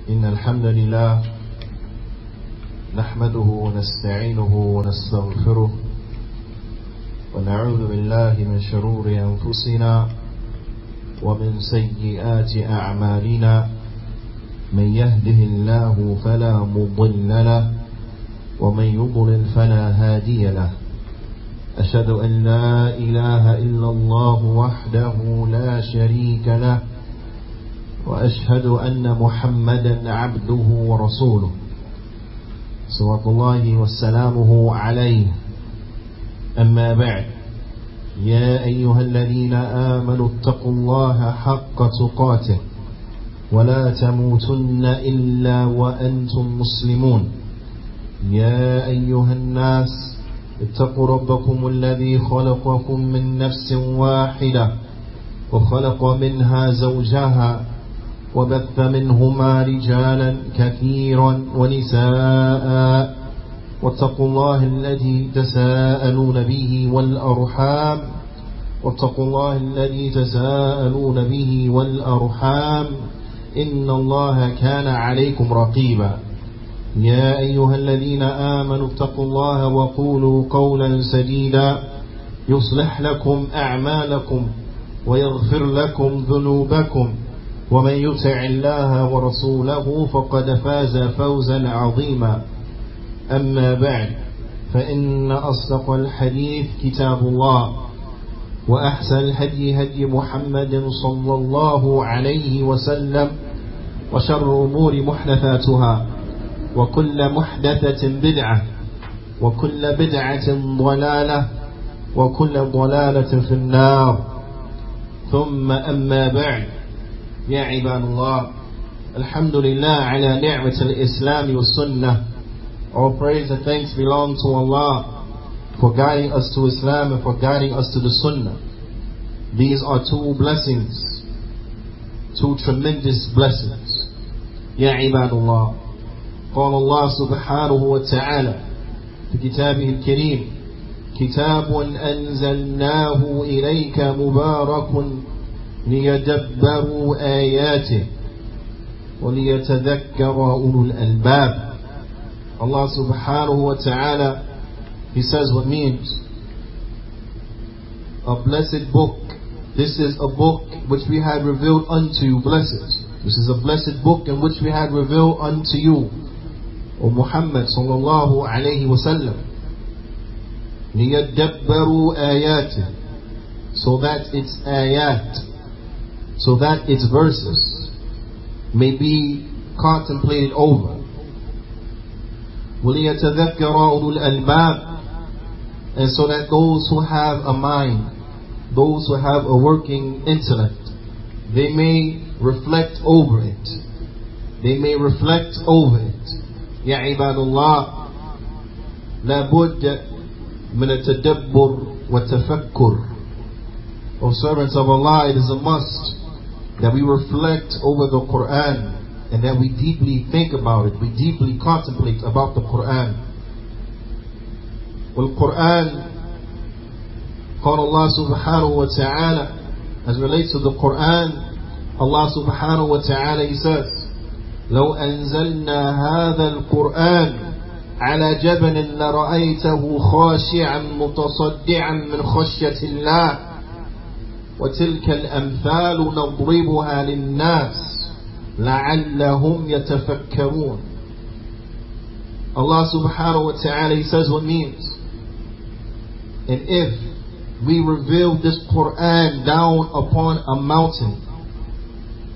إن الحمد لله نحمده ونستعينه ونستغفره ونعوذ بالله من شرور أنفسنا ومن سيئات أعمالنا من يهده الله فلا مضل له ومن يضلل فلا هادي له أشهد أن لا إله إلا الله وحده لا شريك له وأشهد أن محمدا عبده ورسوله صلوات الله وسلامه عليه. أما بعد، يا أيها الذين آمنوا اتقوا الله حق تقاته ولا تموتن إلا وأنتم مسلمون. يا أيها الناس اتقوا ربكم الذي خلقكم من نفس واحدة وخلق منها زوجها وبث منهما رجالا كثيرا ونساء واتقوا الله الذي تساءلون به والأرحام واتقوا الله الذي تساءلون به والأرحام إن الله كان عليكم رقيبا. يا أيها الذين آمنوا اتقوا الله وقولوا قولا سديدا يصلح لكم أعمالكم ويغفر لكم ذنوبكم ومن يطع الله ورسوله فقد فاز فوزا عظيما. أما بعد، فإن أصدق الحديث كتاب الله وأحسن الهدي هدي محمد صلى الله عليه وسلم وشر الأمور محدثاتها وكل محدثة بدعة وكل بدعة ضلالة وكل ضلالة في النار. ثم أما بعد، يا عباد الله، الحمد لله على نعمة الإسلام والسنة. All praise and thanks belong to Allah for guiding us to Islam and for guiding us to the Sunnah. These are two blessings, two tremendous blessings. يا عباد الله، قال الله سبحانه وتعالى في كتابه الكريم: كتاب أنزلناه إليك مبارك ليدبروا آياته وليتذكر أولو الألباب. Allah subhanahu wa ta'ala, He says what means a blessed book. This is a book which we had revealed unto you, blessed. This is a blessed book in which we had revealed unto you, O Muhammad sallallahu alayhi wa sallam. لِيَدَّبَّرُوا آيَاتِهِ, so that its ayat, so that its verses may be contemplated over. وَلِيَتَذَكَّرَ أُولُو الْأَلْبَابِ, and so that those who have a mind, those who have a working intellect, they may reflect over it. They may reflect over it. يا عباد الله، لا بد من التدبر والتفكر. O servants of Allah, it is a must that we reflect over the Qur'an and that we deeply think about it, we deeply contemplate about the Qur'an. والقرآن, قال Allah subhanahu wa ta'ala, as relates to the Qur'an, Allah subhanahu wa ta'ala, He says: لو أنزلنا هذا القرآن على جبل لرأيته خاشعا متصدعا من خشية الله وتلك الأمثال نضربها للناس لعلهم يتفكرون. Allah subhanahu wa ta'ala, He says what means. And if we reveal this Qur'an down upon a mountain,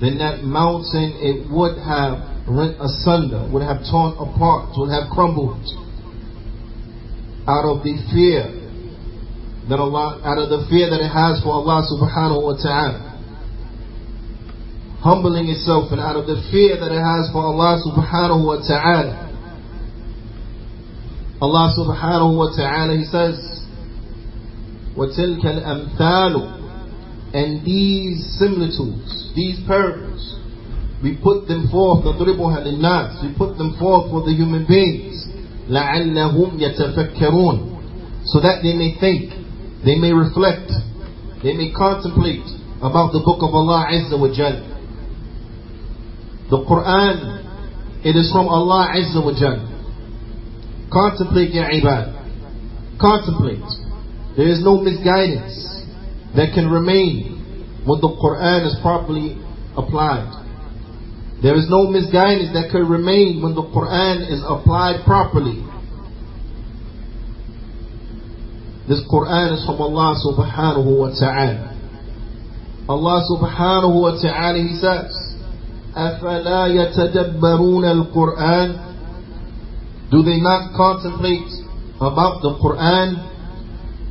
then that mountain, it would have rent asunder, would have torn apart, would have crumbled out of the fear that Allah, out of the fear that it has for Allah subhanahu wa ta'ala, humbling itself, and out of the fear that it has for Allah subhanahu wa ta'ala. Allah subhanahu wa ta'ala, He says, وَتِلْكَ الْأَمْثَالُ, and these similitudes, these parables, we put them forth, نَضْرِبُهَا لِلنَّاسِ, we put them forth for the human beings, لَعَلَّهُمْ يَتَفَكَّرُونَ, so that they may think, they may reflect, they may contemplate about the book of Allah Azza wa Jal. The Qur'an It is from Allah Azza wa Jal. Contemplate ya ibad. Contemplate. There is no misguidance that can remain when the Qur'an is properly applied. There is no misguidance that can remain when the Qur'an is applied properly. This Qur'an is from Allah subhanahu wa ta'ala. Allah subhanahu wa ta'ala, He says, أَفَلَا يَتَدَبَّرُونَ الْقُرْآنِ. Do they not contemplate about the Qur'an?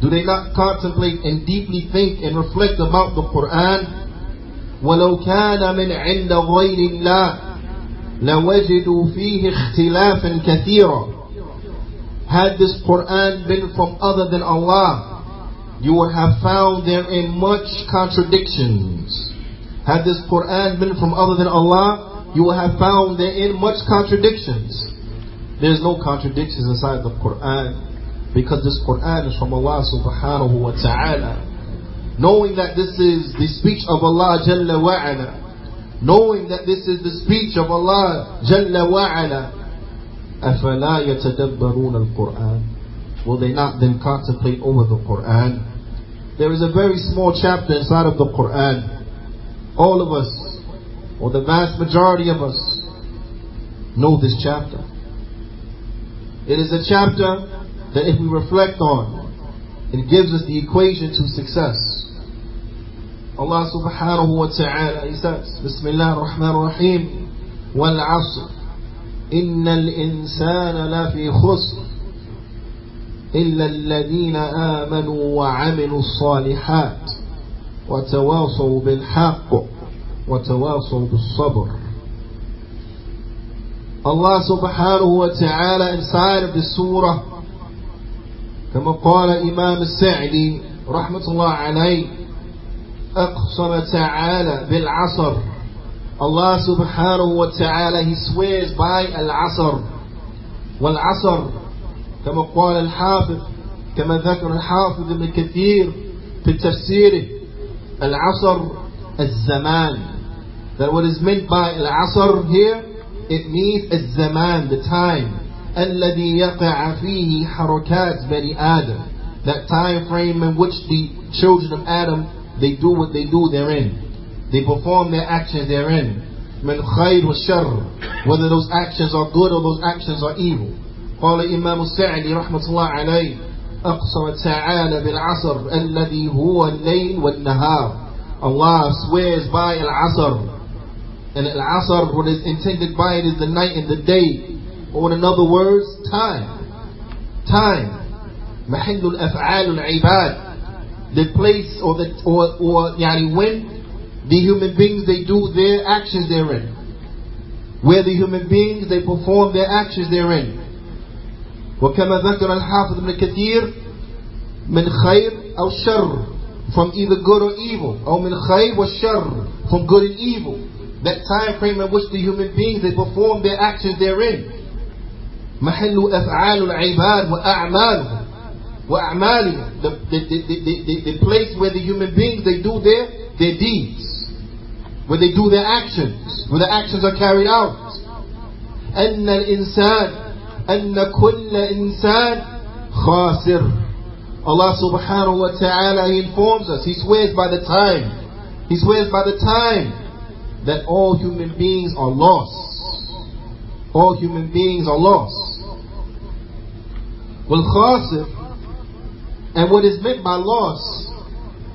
Do they not contemplate and deeply think and reflect about the Qur'an? وَلَوْ كَانَ مِنْ عِنْدَ غَيْرِ اللَّهِ لَوَجِدُوا فِيهِ اخْتِلَافًا كَثِيرًا. Had this Qur'an been from other than Allah, you would have found therein much contradictions. Had this Qur'an been from other than Allah, you would have found therein much contradictions. There's no contradictions inside the Qur'an, because this Qur'an is from Allah subhanahu wa ta'ala. Knowing that this is the speech of Allah Jalla wa'ala, knowing that this is the speech of Allah Jalla wa'ala, أَفَلَا يَتَدَبَّرُونَ الْقُرْآنِ. Will they not then contemplate over the Qur'an? There is a very small chapter inside of the Qur'an. All of us, or the vast majority of us, know this chapter. It is a chapter that if we reflect on, it gives us the equation to success. Allah subhanahu wa ta'ala, He says, Bismillah ar-Rahman ar-Rahim, wal-'asr, inna al-insana lafi khusr, illa alladhina amanu wa 'amilu s-salihat, wa tawasaw bil-haqq, wa tawasaw bis-sabr. Allah subhanahu wa ta'ala inside of the surah, كما قال إمام السعدي رحمة الله عليه, أقسم تعالى بالعصر. Allah subhanahu wa ta'ala, He swears by al-asr. والعصر كما قال الحافظ, كما ذكر الحافظ ابن كثير في تفسيره, العصر الزمان. That what is meant by al-asr here, it means الزمان, the time. الذي يقع فيه حركات بني آدم. That time frame in which the children of Adam, they do what they do therein. They perform their actions therein. من خير والشر, whether those actions are good or those actions are evil. قال إمام السعدي رحمة الله عليه, أقسم تعالى بالعصر الذي هو الليل والنهار. Allah swears by al-asr. And al-asr, what is intended by it is the night and the day. Or in other words, time. Time. محل الأفعال العباد. The place or when the human beings, they do their actions therein. Where the human beings, they perform their actions therein. وكما ذكر الحافظ ابن كثير, من خير أو شر, from either good or evil. أو من خير والشر, from good and evil. That time frame in which the human beings, they perform their actions therein. محل أفعال العباد وأعمالهم, the place where the human beings, they do their deeds, where they do their actions, where the actions are carried out. أن الإنسان, أن كل إنسان خاسر. Allah subhanahu wa ta'ala, He informs us, He swears by the time, He swears by the time that all human beings are lost. All human beings are lost. Well, khasir, and what is meant by loss,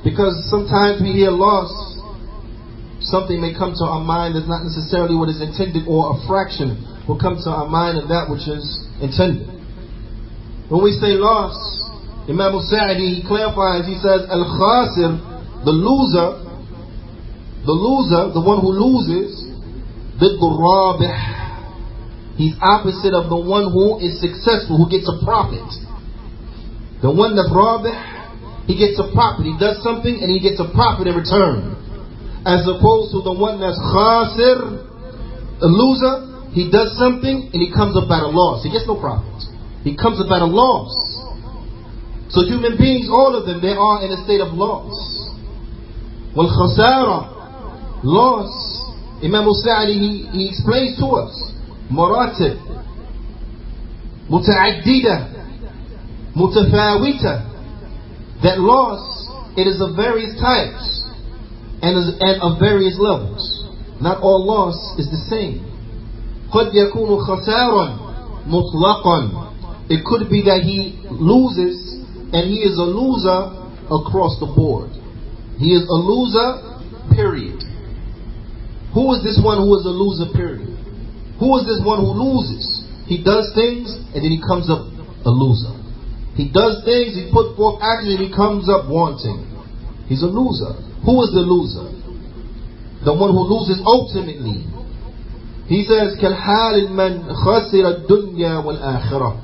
because sometimes we hear loss, something may come to our mind that's not necessarily what is intended, or a fraction will come to our mind of that which is intended. When we say loss, Imam al-Sa'di, he clarifies, he says, al-khasir, the loser, the one who loses, ضد الرابح, he's opposite of the one who is successful, who gets a profit. The one that's rabih, he gets a profit. He does something and he gets a profit in return. As opposed to the one that's khasir, a loser, he does something and he comes up at a loss. He gets no profit. He comes up at a loss. So human beings, all of them, they are in a state of loss. Wal khasara, loss. Imam al-Sa'di, he explains to us, maratib, muta'addida, mutafawita. That loss, it is of various types and of various levels. Not all loss is the same. قد يكون خسارا مطلقا. It could be that he loses and he is a loser across the board. He is a loser, period. Who is this one who is a loser, period? Who is this one who loses? He does things and then he comes up a loser. He does things, he put forth action and he comes up wanting. He's a loser. Who is the loser? The one who loses ultimately. He says, كالحال من خسر الدنيا والآخرة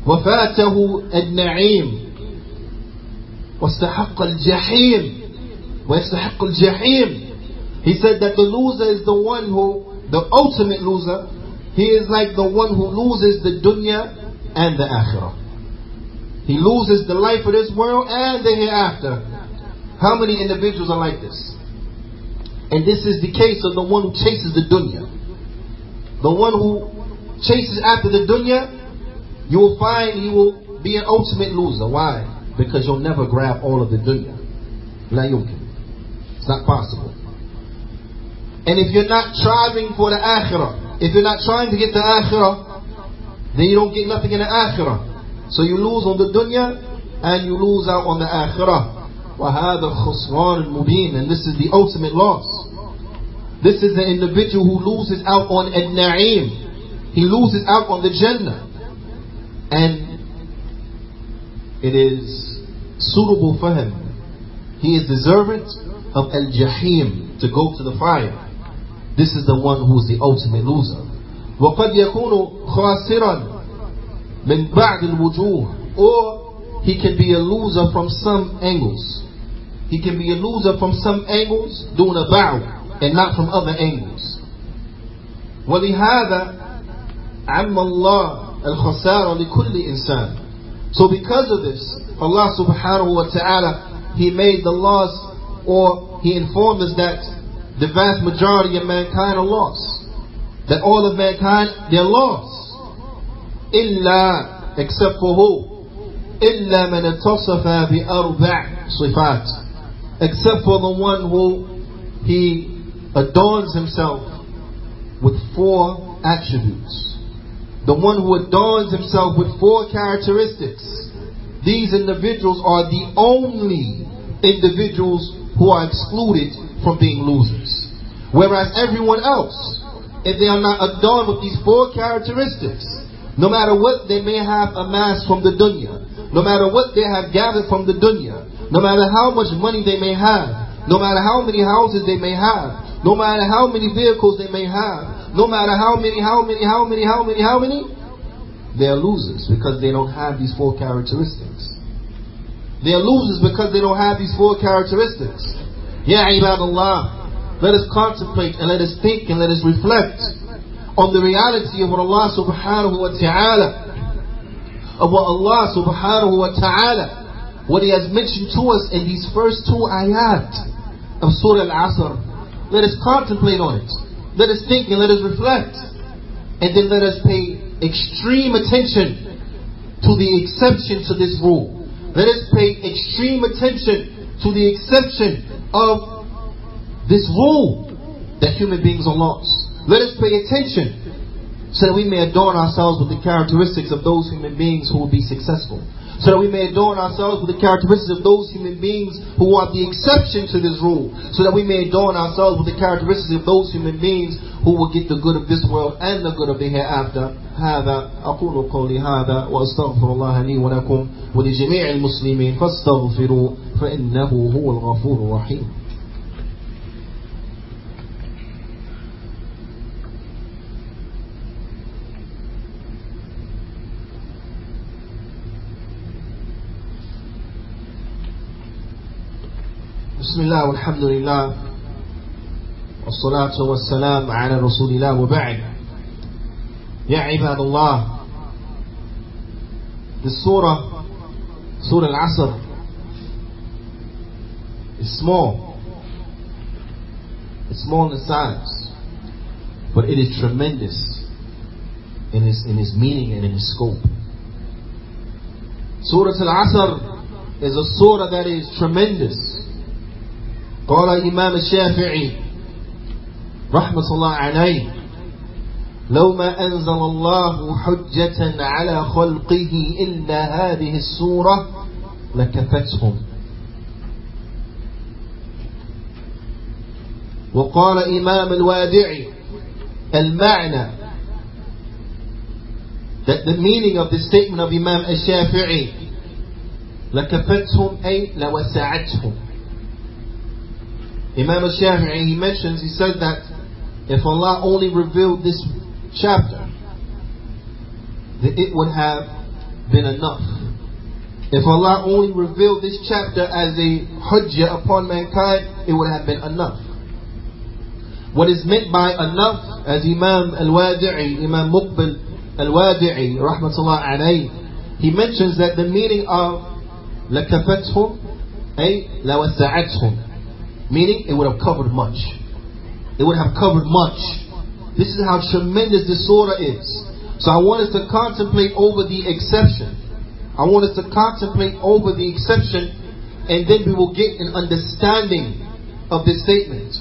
وفاته النعيم واستحق الجحيم ويستحق الجحيم. He said that the loser is the one who, the ultimate loser, he is like the one who loses the dunya and the akhirah. He loses the life of this world and the hereafter. How many individuals are like this? And this is the case of the one who chases the dunya. The one who chases after the dunya, you will find he will be an ultimate loser. Why? Because you'll never grab all of the dunya. La yumkin. It's not possible. And if you're not striving for the akhirah, if you're not trying to get the akhirah, then you don't get nothing in the akhirah. So you lose on the dunya and you lose out on the akhirah. وَهَذَا الْخُسْرَانُ الْمُبِينُ. And this is the ultimate loss. This is the individual who loses out on al-na'im. He loses out on the Jannah. And it is suitable for him. He is deserving of al-jahim, to go to the fire. This is the one who is the ultimate loser. وَقَدْ يَكُونُ خَاسِرًا مِنْ بَعْدِ الْوُجُوهِ. Or he can be a loser from some angles. He can be a loser from some angles, doing a bow, and not from other angles. وَلِهَذَا عَمَّ اللَّهُ الْخَسَارَ لِكُلِّ إِنسَانٍ. So because of this, Allah subhanahu wa ta'ala, He made the loss, or He informed us that the vast majority of mankind are lost. That all of mankind, they're lost. إِلَّا, except for who? إِلَّا مَنْ اتصف بِأَرْبَعِ صِفَاتٍ. Except for the one who he adorns himself with 4 attributes. The one who adorns himself with 4 characteristics. These individuals are the only individuals who are excluded from being losers. Whereas everyone else, if they are not adorned with these 4 characteristics, no matter what they may have amassed from the dunya, no matter what they have gathered from the dunya, no matter how much money they may have, no matter how many houses they may have, no matter how many vehicles they may have, no matter how many, they are losers because they don't have these 4 characteristics. They are losers because they don't have these 4 characteristics. Ya ibadallah, let us contemplate and let us think and let us reflect on the reality of what Allah subhanahu wa ta'ala, what He has mentioned to us in these first 2 ayat of Surah Al-Asr. Let us contemplate on it. Let us think and let us reflect. And then let us pay extreme attention to the exception to this rule. Let us pay extreme attention to the exception of this rule that human beings are lost. Let us pay attention so that we may adorn ourselves with the characteristics of those human beings who will be successful. So that we may adorn ourselves with the characteristics of those human beings who are the exception to this rule. So that we may adorn ourselves with the characteristics of those human beings who will get the good of this world and the good of the hereafter. هذا أقول قولي هذا وأستغفر الله لي ولكم ولجميع المسلمين فاستغفروا فإنه هو الغفور الرحيم. بسم الله والحمد لله والصلاة والسلام على رسول الله وبعد. يا عباد الله, the Surah Al-Asr is small. It's small in size. but it is tremendous in its meaning and in its scope. Suratul Asr is a surah that is tremendous. قال Imam al-Shafi'i رحمة الله عليه لو ما أنزل الله حجة على خلقه إلا هذه السورة لكفتهم. وقال إمام الوادعي المعنى, that the meaning of the statement of Imam al-Shafi'i لكفتهم أي لوسعتهم. Imam al-Shafi'i, he mentions, he said that if Allah only revealed this chapter, then it would have been enough. If Allah only revealed this chapter as a hujjah upon mankind, it would have been enough. What is meant by enough, as Imam al-Wadi'i, Imam Muqbil al-Wadi'i, rahmatullah alayhi, he mentions that the meaning of لَكَفَتْهُمْ أي لَوَسَّعَتْهُمْ, meaning it would have covered much. It would have covered much. This is how tremendous this surah is. So I want us to contemplate over the exception. I want us to contemplate over the exception, and then we will get an understanding of this statement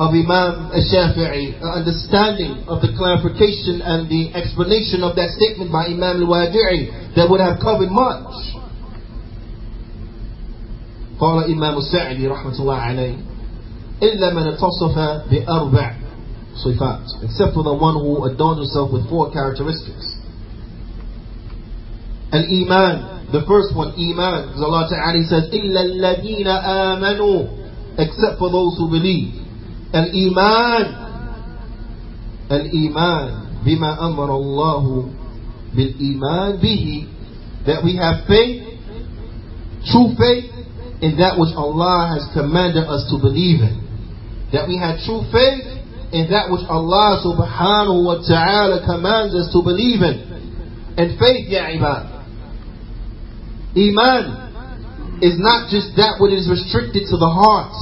of Imam al-Shafi'i, an understanding of the clarification and the explanation of that statement by Imam al-Wadi'i that would have covered much. قال إمام السعدي رحمة الله عليه إلا من اتصف بأربع صفات, except for the one who adorns himself with 4 characteristics. Al-Iman, the first one, Iman, because Allah Ta'ala says إلا الذين آمنوا, except for those who believe. Al-Iman, Al-Iman بما أمر الله بالإيمان به, that we have faith, true faith in that which Allah has commanded us to believe in. That we have true faith in that which Allah subhanahu wa ta'ala commands us to believe in. And faith, ya ibad, Iman is not just that which is restricted to the heart,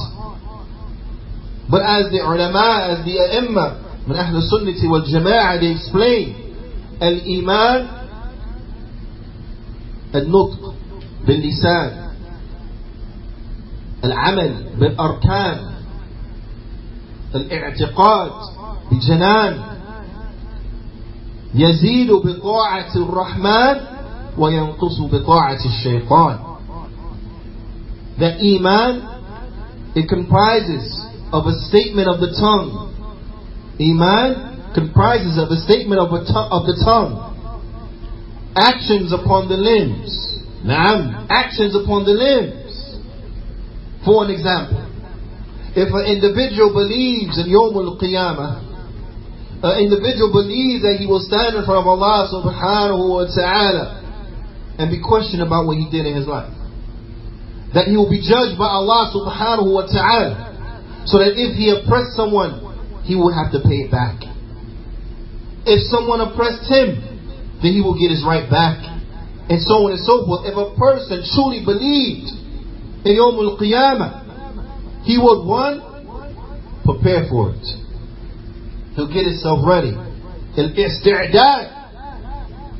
but as the ulama, as the a'imma min ahl sunnati wal jama'ah, they explain, al-Iman al-nutq bil-lisan, العمل بالأركان, الاعتقاد بجنان, يزيد بطاعة الرحمن وينقص بطاعة الشيطان. That Iman, it comprises of a statement of the tongue. Iman comprises of a statement of the tongue, actions upon the limbs. Naam, actions upon the limbs. For an example, if an individual believes in Yawmul Qiyamah, an individual believes that he will stand in front of Allah subhanahu wa ta'ala and be questioned about what he did in his life, that he will be judged by Allah subhanahu wa ta'ala, so that if he oppressed someone, he would have to pay it back. If someone oppressed him, then he will get his right back, and so on and so forth. If a person truly believed in Yawmul Qiyamah, he would, one, prepare for it. He'll get himself ready. Al-Isti'dad.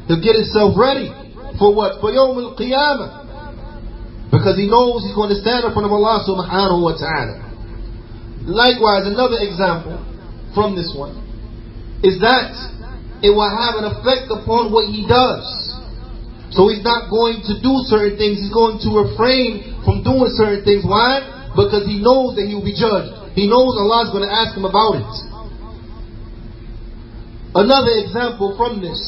He'll get himself ready for what? For Yawmul Qiyamah. Because he knows he's going to stand in front of Allah subhanahu wa ta'ala. Likewise, another example from this one is that it will have an effect upon what he does. So he's not going to do certain things. He's going to refrain from doing certain things. Why? Because he knows that he will be judged. He knows Allah is going to ask him about it. Another example from this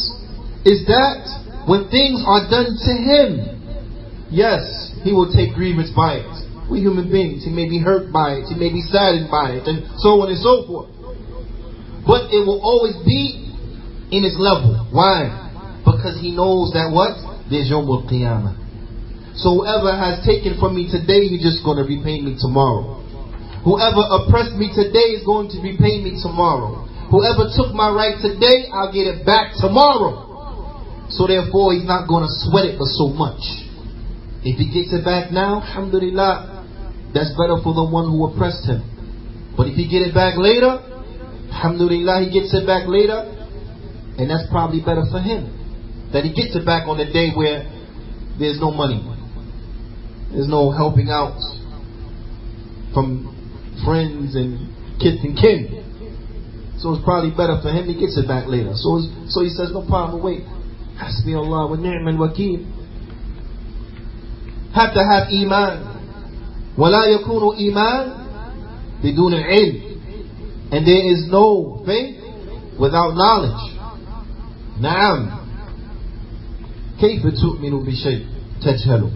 is that when things are done to him, yes, he will take grievance by it. We human beings, he may be hurt by it, he may be saddened by it, and so on and so forth. But it will always be in his level. Why? Because he knows that what? There's Yawmul Qiyamah. So whoever has taken from me today, he's just going to repay me tomorrow. Whoever oppressed me today is going to repay me tomorrow. Whoever took my right today, I'll get it back tomorrow. So therefore, he's not going to sweat it for so much. If he gets it back now, alhamdulillah, that's better for the one who oppressed him. But if he get it back later, Alhamdulillah, he gets it back later, and that's probably better for him. That he gets it back on the day where there's no money, there's no helping out from friends and kids and kin. So it's probably better for him, he gets it back later. So he says, no problem, wait. Hasbi Allah wa ni'mal wakeel. Have to have iman. وَلَا يَكُونُ إِيمَانٌ بِدُونِ الْعِلْمِ. And there is no faith without knowledge. نعم. كيف تؤمن بشيء تجهله.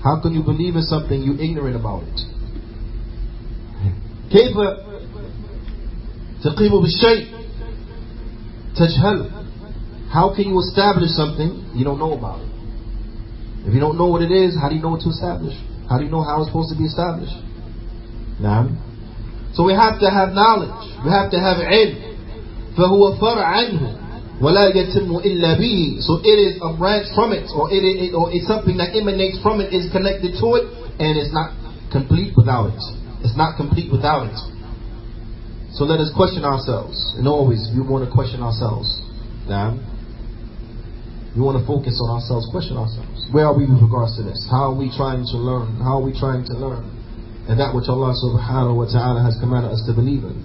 How can you believe in something you're ignorant about it? كيف تقيم بالشيء تجهله. How can you establish something you don't know about it? If you don't know what it is, how do you know what to establish? How do you know how it's supposed to be established? Naam. So we have to have knowledge. We have to have ilm. فَهُوَ فَرْعَ عَنْهُ وَلَا يَتِمُّ إِلَّا بِهِ. So it is a branch from it, or it's something that emanates from it, is connected to it, and it's not complete without it. It's not complete without it. So let us question ourselves. And always, we want to question ourselves. Naam. We want to focus on ourselves, question ourselves. Where are we with regards to this? How are we trying to learn? How are we trying to learn? And that which Allah subhanahu wa ta'ala has commanded us to believe in.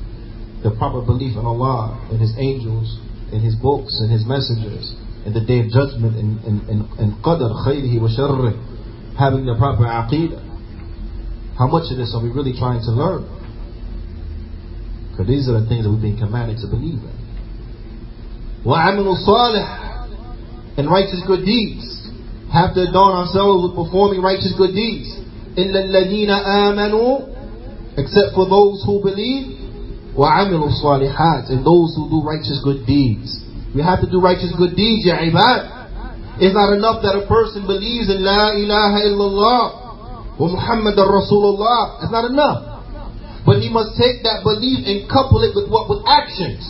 The proper belief in Allah, in His angels, in His books, in His messengers, in the day of judgment, in qadr, khayrihi wa sharrih, having the proper aqeedah. How much of this are we really trying to learn? Because these are the things that we've been commanded to believe in. وَعَمِلُ الصَّالِحِ. And righteous good deeds. Have to adorn ourselves with performing righteous good deeds. إِلَّا الَّذِينَ آمَنُوا. Except for those who believe. وَعَمِلُوا الصَّالِحَاتِ. And those who do righteous good deeds. We have to do righteous good deeds, ya ibad. It's not enough that a person believes in La ilaha illallah wa Muhammadan Rasulullah. It's not enough. But he must take that belief and couple it with actions.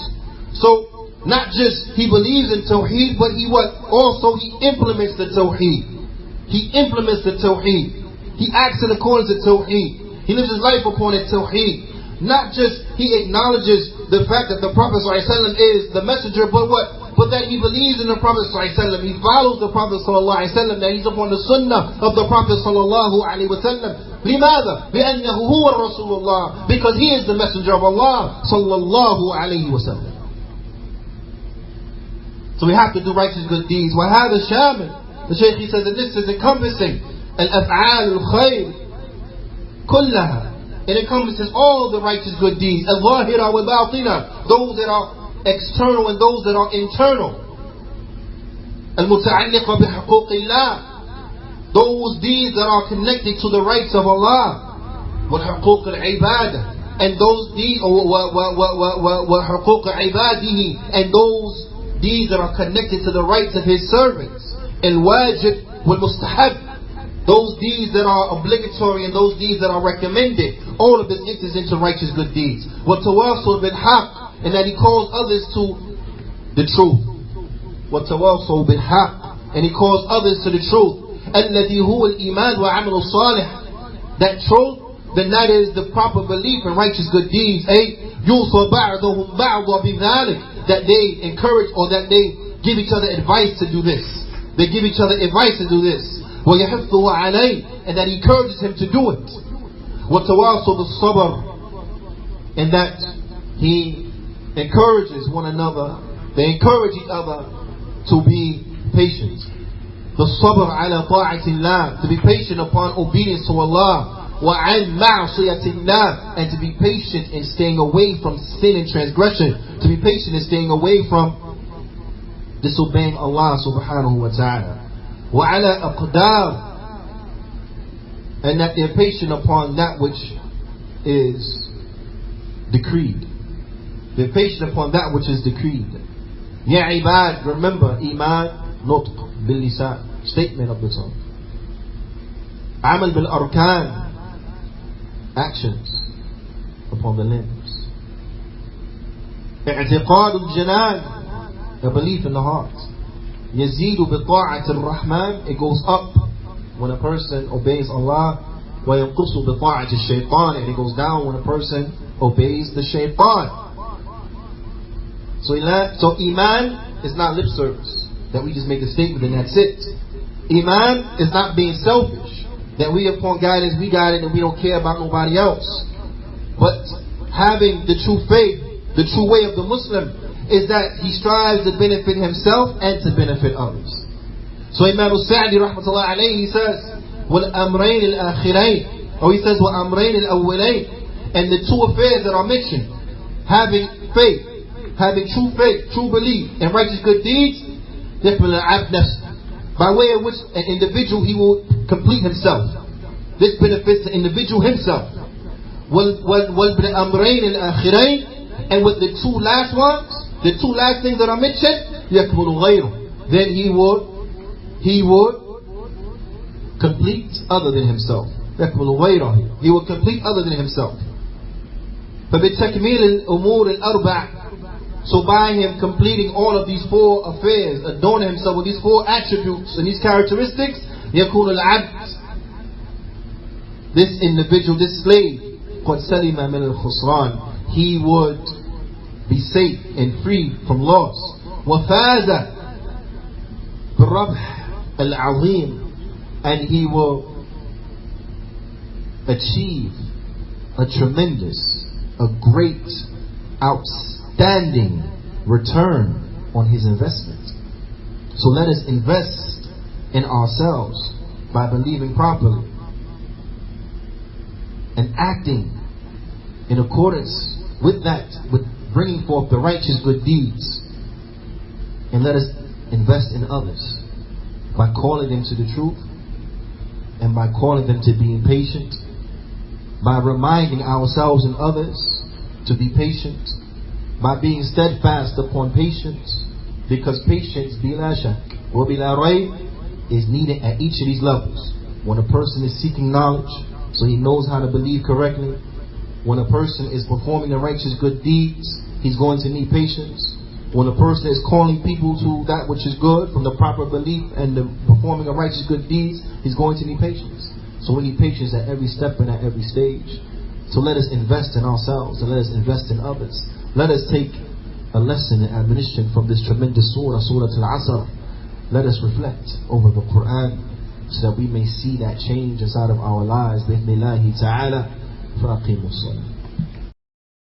So not just he believes in Tawheed, but he implements the Tawheed. He implements the Tawheed. He acts in accordance to Tawheed. He lives his life upon it, Tawheed. Not just he acknowledges the fact that the Prophet ﷺ is the messenger, but what? But that he believes in the Prophet ﷺ. He follows the Prophet ﷺ, that he's upon the sunnah of the Prophet ﷺ. لماذا؟ لأنه هو رسول الله. Because he is the messenger of Allah sallallahu alayhi wa sallam. So we have to do righteous good deeds. وَهَذَا الشَّامِلُ. The Shaykh, he says that this is encompassing الْأَفْعَالُ الْخَيْرِ كُلَّهَا. It encompasses all the righteous good deeds. الظَّاهِرَةِ وَالْبَاطِنَةِ. Those that are external and those that are internal. الْمُتَعَلِّقَ بِحُقُوقِ اللَّهِ. Those deeds that are connected to the rights of Allah. وَحُقُوقِ الْعِبَادَةِ. And those deeds وَحُقُوقِ عِبَادِهِ. And those deeds that are connected to the rights of His servants. Al-wajib wal-mustahab. Those deeds that are obligatory and those deeds that are recommended. All of this enters into righteous good deeds. وَتَوَاصُلْ بِالْحَقِّ. And that he calls others to the truth. وَتَوَاصُلْ بِالْحَقِّ. And he calls others to the truth. الَّذِي هُوَ الْإِيمَانُ وَعَمَلُ الصَّالِحِ. That truth, then that is the proper belief in righteous good deeds. يُوصَى بَعْضُهُمْ بَعْضًا بِذَلِكَ. That they encourage or that they give each other advice to do this. They give each other advice to do this. وَيَحِفُّهُ عَلَيْهِ. And that encourages him to do it. وَتَوَاصُلُ الصَّبْرِ. And that he encourages one another. They encourage each other to be patient. The sabr ala ta'atillah. To be patient upon obedience to Allah. وَعَنْ مَعْصِيَةِ اللَّهِ. And to be patient in staying away from sin and transgression. To be patient in staying away from disobeying Allah subhanahu wa ta'ala. وَعَلَى أَقْدَارِ. And that they're patient upon that which is decreed. They're patient upon that which is decreed. Ya ibad, remember, iman, nutq, bil lisan, statement of the tongue. Amal bil arkan, actions upon the limbs. I'tiqad al-janan, a belief in the heart. Yazidu bi ta'at al-rahman, it goes up when a person obeys Allah. Wa yanqusu bi ta'at al-shaytan, and it goes down when a person obeys the shaytan. So Iman is not lip service, that we just make a statement and that's it. Iman is not being selfish, that we upon guidance, we got it and we don't care about nobody else. But having the true faith, the true way of the Muslim, is that he strives to benefit himself and to benefit others. So Imam al-Sa'di rahmatullah alayhi, he says, وَالْأَمْرَيْنِ الْآخِرَيْنِ, or he says, وَأَمْرَيْنِ الْأَوَّلَيْنِ, and the two affairs that are mentioned, having faith, having true faith, true belief, and righteous good deeds, by way of which an individual, he will complete himself. This benefits the individual himself. وَالْأَمْرَيْنِ الْآخِرَيْنِ, and with the two last ones, the two last things that are mentioned, يَكْمُلُ غَيْرُ, then he would complete other than himself. يَكْمُلُ غَيْرُ, he will complete other than himself. فَبِالتَّكْمِيلِ الْأُمُورِ الْأَرْبَعِ, so by him completing all of these four affairs, adorning himself with these four attributes and these characteristics, يَكُونُ الْعَبْدِ, this individual, this slave, قَدْ سَلِمَ مِنَ الْخُسْرَانِ, he would be safe and free from loss. وَفَازَ بِالرَّبْحِ الْعَظِيمِ, and he will achieve a tremendous, a great, outstanding return on his investment. So let us invest in ourselves by believing properly and acting in accordance with that, with bringing forth the righteous good deeds. And let us invest in others by calling them to the truth and by calling them to being patient, by reminding ourselves and others to be patient, by being steadfast upon patience, because patience, bila shak wa bila rayb, is needed at each of these levels. When a person is seeking knowledge so he knows how to believe correctly, when a person is performing the righteous good deeds, he's going to need patience. When a person is calling people to that which is good from the proper belief and the performing of righteous good deeds, he's going to need patience. So we need patience at every step and at every stage. So let us invest in ourselves and let us invest in others. Let us take a lesson and admonition from this tremendous surah, Suratul Asr. Let us reflect over the Qur'an so that we may see that change inside of our lives. Bi-idhnillahi ta'ala. فَأَقِيمُوا الصَّلَاةَ.